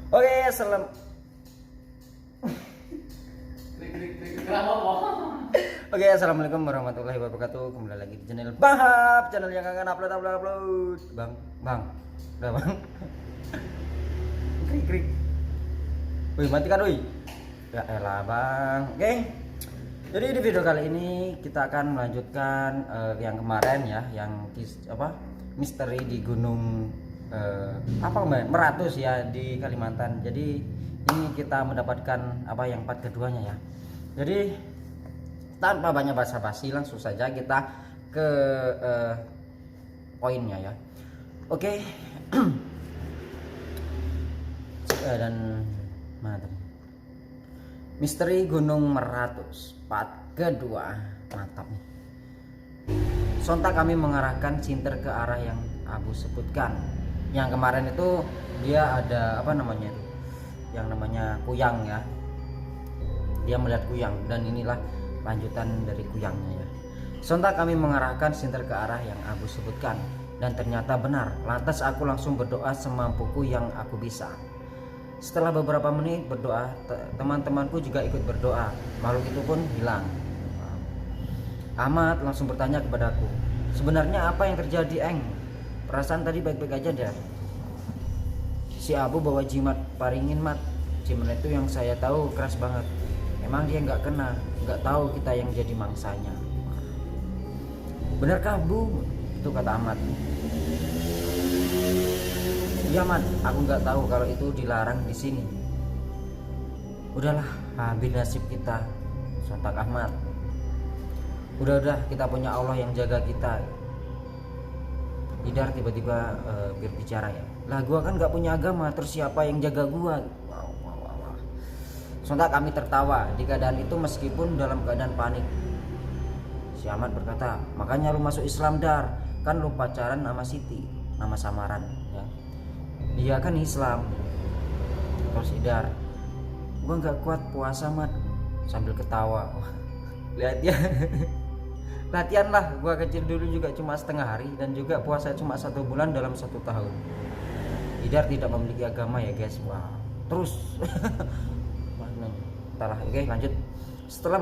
Oke, salam. Oke, assalamualaikum warahmatullahi wabarakatuh. Kembali lagi di channel Bahap, channel yang akan upload. Bang, udah bang. Krik. Wih, matikan wih. Ya elah bang. Oke. Jadi di video kali ini kita akan melanjutkan yang kemarin ya, yang misteri di Gunung Meratus ya di Kalimantan. Jadi ini kita mendapatkan yang part keduanya ya. Jadi tanpa banyak basa-basi langsung saja kita ke poinnya ya. Oke. Dan mana tadi? Misteri Gunung Meratus part kedua. Mantap nih. Sontak kami mengarahkan sinter ke arah yang Abu sebutkan. Yang kemarin itu dia ada yang namanya kuyang ya. Dia melihat kuyang dan inilah lanjutan dari kuyangnya ya. Sontak kami mengarahkan sinter ke arah yang Abu sebutkan dan ternyata benar. Lantas aku langsung berdoa semampuku yang aku bisa. Setelah beberapa menit berdoa, teman-temanku juga ikut berdoa. Makhluk itu pun hilang. Ahmad langsung bertanya kepadaku, sebenarnya apa yang terjadi, Eng? Perasaan tadi baik-baik aja dah. Si Abu bawa jimat paringin, Mat. Jimat itu yang saya tahu keras banget. Emang dia nggak tahu kita yang jadi mangsanya. Benarkah Bu? Itu kata Ahmad. Iya Mat, aku nggak tahu kalau itu dilarang di sini. Udahlah, habis nasib kita, sontak Ahmad. Udah, kita punya Allah yang jaga kita. Idar tiba-tiba berbicara ya. Lah gua kan nggak punya agama, terus siapa yang jaga gua? Wow. Sontak kami tertawa di keadaan itu meskipun dalam keadaan panik. Si Ahmad berkata, makanya lu masuk Islam Dar, kan lu pacaran sama Siti, nama samaran ya. Dia kan Islam. Terus Idar, gua nggak kuat puasa Mat, sambil ketawa. Lihat ya. Latihan lah, gua kecil dulu juga cuma setengah hari dan juga puasa cuma 1 bulan dalam 1 tahun. Idar tidak memiliki agama ya guys. Wah, terus entahlah. Oke, lanjut. Setelah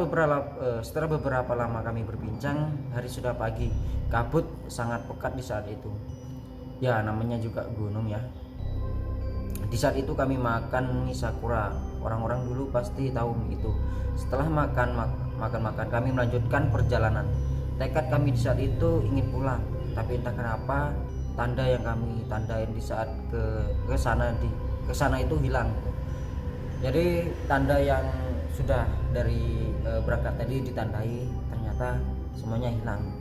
beberapa lama kami berbincang, hari sudah pagi. Kabut sangat pekat di saat itu. Ya, namanya juga gunung ya. Di saat itu kami makan mie sakura. Orang-orang dulu pasti tahu mie itu. Setelah makan kami melanjutkan perjalanan. Tekad kami di saat itu ingin pulang, tapi entah kenapa tanda yang kami tandain di saat ke sana itu hilang. Jadi tanda yang sudah dari berangkat tadi ditandai ternyata semuanya hilang.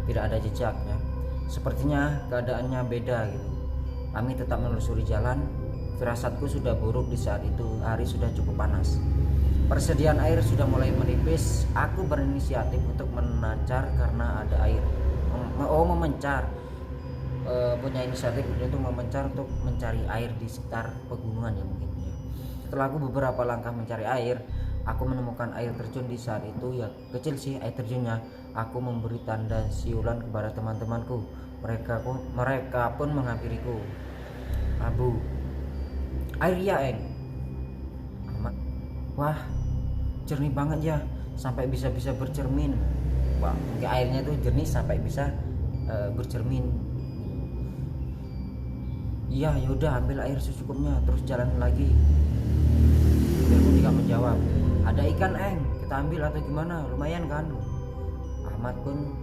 Tidak ada jejak ya. Sepertinya keadaannya beda gitu. Kami tetap menelusuri jalan. Firasatku sudah buruk di saat itu. Hari sudah cukup panas. Persediaan air sudah mulai menipis. Aku berinisiatif untuk menancar karena ada air. Memencar. Punya inisiatif untuk memencar untuk mencari air di sekitar pegunungan ya mungkin ya. Setelah aku beberapa langkah mencari air, aku menemukan air terjun di saat itu ya. Kecil sih air terjunnya. Aku memberi tanda siulan kepada teman-temanku. Mereka pun menghampiriku. Abu, air ya Eng. Ahmad, wah jernih banget ya, sampai bisa bercermin. Wah, mungkin airnya itu jernih sampai bisa bercermin. Iya, yaudah ambil air secukupnya, terus jalan lagi. Aku tidak menjawab. Ada ikan Eng, kita ambil atau gimana? Lumayan kan? Ahmad pun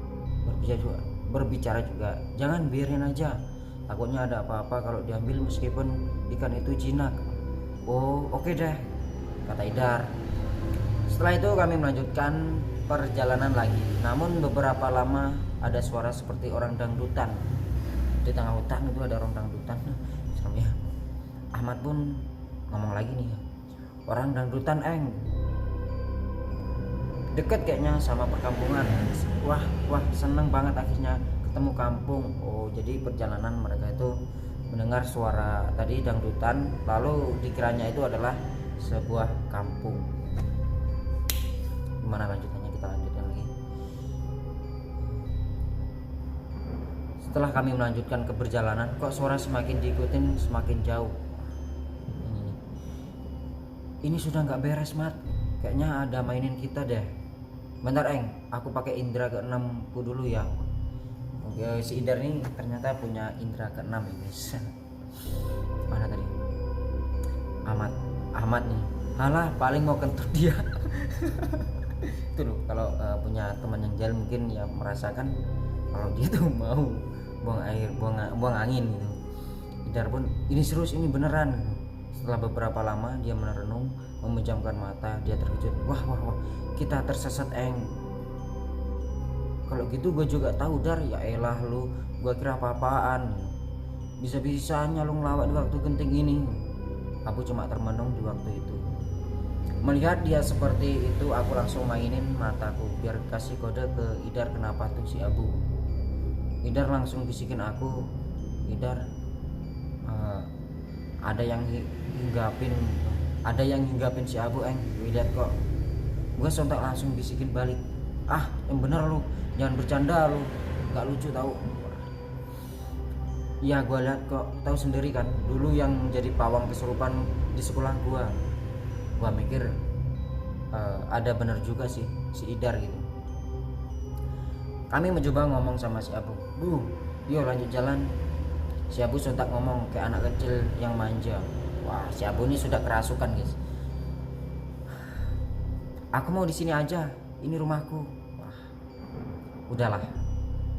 berbicara juga. Jangan, biarin aja. Takutnya ada apa-apa kalau diambil meskipun ikan itu jinak. Oh, oke deh, kata Idar. Setelah itu kami melanjutkan perjalanan lagi. Namun beberapa lama ada suara seperti orang dangdutan. Di tengah hutan itu ada orang dangdutan. Serem ya. Ahmad pun ngomong lagi nih. Orang dangdutan Eng. Deket kayaknya sama perkampungan. Wah, seneng banget akhirnya ketemu kampung. Oh, jadi perjalanan mereka itu mendengar suara tadi dangdutan, lalu dikiranya itu adalah sebuah kampung. Gimana lanjutannya, kita lanjutkan lagi. Setelah kami melanjutkan ke perjalanan, kok suara semakin diikutin semakin jauh. ini sudah nggak beres Mat, kayaknya ada mainin kita deh. Bentar Eng, aku pakai indra keenam ku dulu ya. Oke, si Idar ini ternyata punya indra keenam ya guys. Mana tadi? Ahmad nih. Halah, paling mau kentut dia. Itu loh, kalau punya teman yang jahil mungkin ya merasakan kalau dia tuh mau buang air, buang angin gitu. Idar pun ini serius, ini beneran gitu. Setelah beberapa lama dia merenung, memejamkan mata, dia terkejut. Wah, kita tersesat Eng. Kalau gitu gue juga tahu Dar, ya elah lu, gue kira apa-apaan. Bisa-bisanya lu ngelawak di waktu genting ini. Aku cuma termenung di waktu itu. Melihat dia seperti itu, aku langsung mainin mataku biar kasih kode ke Idar kenapa tuh si Abu. Idar langsung bisikin aku, Idar, ada yang hinggapin si Abu Eng. Lihat kok. Gue sontak langsung bisikin balik, ah yang bener lu, jangan bercanda lu, nggak lucu tahu. Iya gue lihat kok, tahu sendiri kan dulu yang jadi pawang kesurupan di sekolah gue mikir ada bener juga sih si Idar gitu. Kami mencoba ngomong sama si Abu, Bu, yuk lanjut jalan. Si Abu sontak ngomong kayak anak kecil yang manja. Wah, si Abu ini sudah kerasukan guys. Aku mau di sini aja, ini rumahku. Wah, udahlah,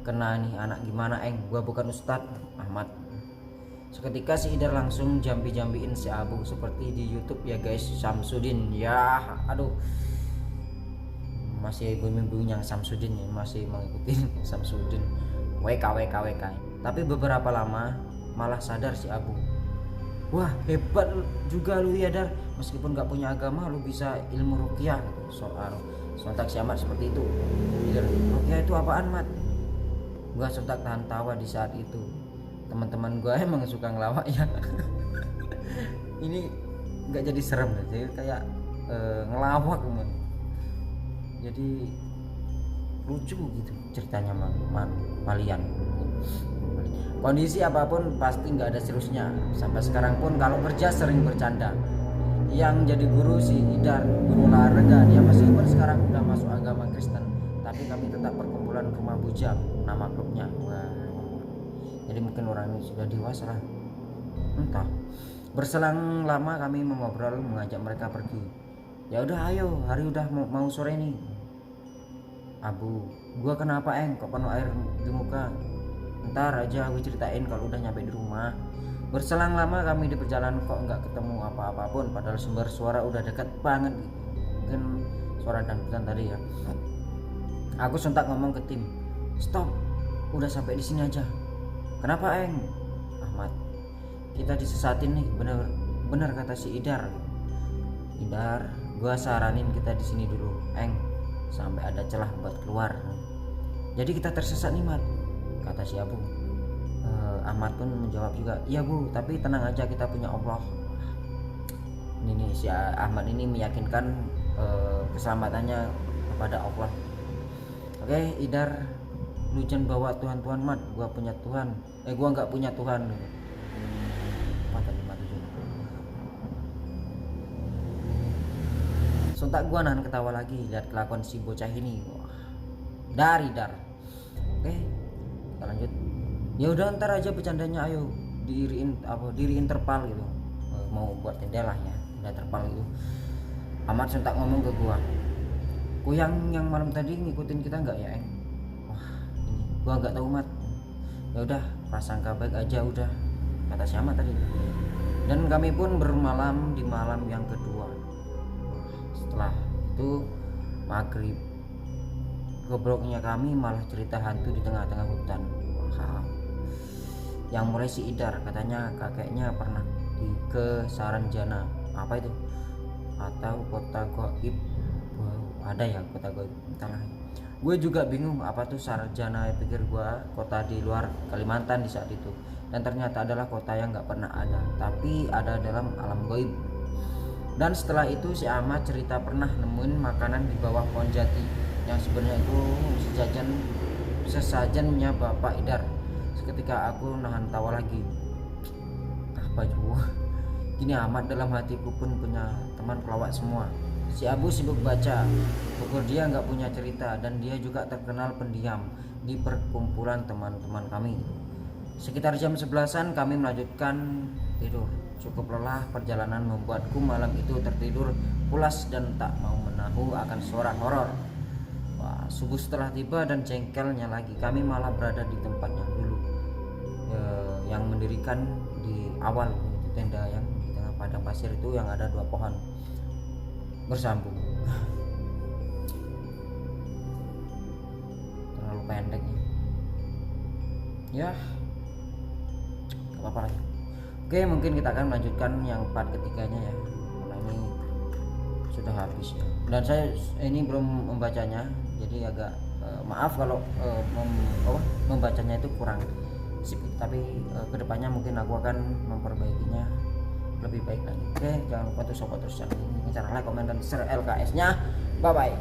kena nih anak gimana Eng, gua bukan Ustadz Ahmad. Seketika si Idar langsung jambi-jambiin si Abu seperti di YouTube ya guys, Samsudin. Ya, aduh, masih bunyi-bunyi yang Samsudin ya, masih mengikuti Samsudin. WK. Tapi beberapa lama malah sadar si Abu. Wah, hebat juga lu ya Dar, meskipun gak punya agama lu bisa ilmu ruqyah gitu. Sontak si Ahmad seperti itu. Ruqyah itu apaan Mat? Gua sontak tahan tawa di saat itu. Teman-teman gua emang suka ngelawak ya. Ini nggak jadi serem deh, jadi kayak ngelawak teman. Jadi lucu gitu ceritanya Malian. Kondisi apapun pasti nggak ada seriusnya. Sampai sekarang pun kalau kerja sering bercanda. Yang jadi guru si Idar, guru olahraga, dia meskipun sekarang udah masuk agama Kristen, tapi kami tetap perkumpulan rumah bujang, nama klubnya. Wah, jadi mungkin orang ini sudah dewasa lah, entah. Berselang lama kami mengobrol, mengajak mereka pergi. Ya udah ayo, hari udah mau sore nih. Abu, gua kenapa Eng, kok penuh air di muka? Ntar aja gue ceritain kalau udah nyampe di rumah. Berselang lama kami di perjalanan kok nggak ketemu apa-apapun, padahal sumber suara udah dekat banget. Mungkin suara dangdutan tadi ya. Aku sontak ngomong ke tim, stop, udah sampai di sini aja. Kenapa Eng? Ahmad, kita disesatin nih, bener kata si Idar. Idar, gua saranin kita di sini dulu Eng, sampai ada celah buat keluar. Jadi kita tersesat nih Mat, kata si Abu. Ahmad pun menjawab juga, iya Bu, tapi tenang aja, kita punya Allah. Ini nih si Ahmad ini meyakinkan keselamatannya kepada Allah. Oke, Idar, lu jangan bawa Tuhan Mat, gua punya Tuhan. Gua nggak punya Tuhan. Mata 57. Sontak gua nahan ketawa lagi lihat kelakuan si bocah ini. Wah, Dar. Oke, kita lanjut. Ya udah ntar aja bercandanya, ayo diriin terpal gitu. Mau buat tenda lah ya, tenda terpal gitu. Ahmad sontak ngomong ke gua, Kuyang yang malam tadi ngikutin kita nggak ya Eng? Wah, ini gua nggak tahu Mat. Ya udah, prasangka baik aja udah, kata si Ahmad tadi. Dan kami pun bermalam di malam yang kedua. Setelah itu maghrib, gobloknya kami malah cerita hantu di tengah-tengah hutan. Wah, yang mulai si Idar, katanya kakeknya pernah ke Saranjana, apa itu, atau kota goib. Ada ya kota goib, entahlah. Gue juga bingung apa tuh Sarjana, pikir gue kota di luar Kalimantan di saat itu, dan ternyata adalah kota yang nggak pernah ada, tapi ada dalam alam goib. Dan setelah itu si Ahmad cerita pernah nemuin makanan di bawah pohon jati yang sebenarnya itu sesajennya Bapak Idar. Seketika aku nahan tawa lagi. Apa juga Kini amat dalam hatiku pun punya teman pelawak semua. Si Abu sibuk baca, pokok dia nggak punya cerita, dan dia juga terkenal pendiam di perkumpulan teman-teman kami. Sekitar jam 11-an kami melanjutkan tidur. Cukup lelah, perjalanan membuatku malam itu tertidur pulas dan tak mau menahu akan suara horor. Wah, subuh setelah tiba dan jengkelnya lagi, kami malah berada di tempat yang dulu yang mendirikan di awal itu, tenda yang di tengah padang pasir itu yang ada 2 pohon bersambung. Terlalu pendek ya, gak apa-apa lagi. Oke, mungkin kita akan melanjutkan yang part ketiganya ya, karena ini sudah habis ya, dan saya ini belum membacanya, jadi agak maaf kalau membacanya itu kurang sip, tapi kedepannya mungkin aku akan memperbaikinya lebih baik lagi. Oke, jangan lupa untuk support terus channel ini, cara like, komen, dan share LKS nya. Bye bye.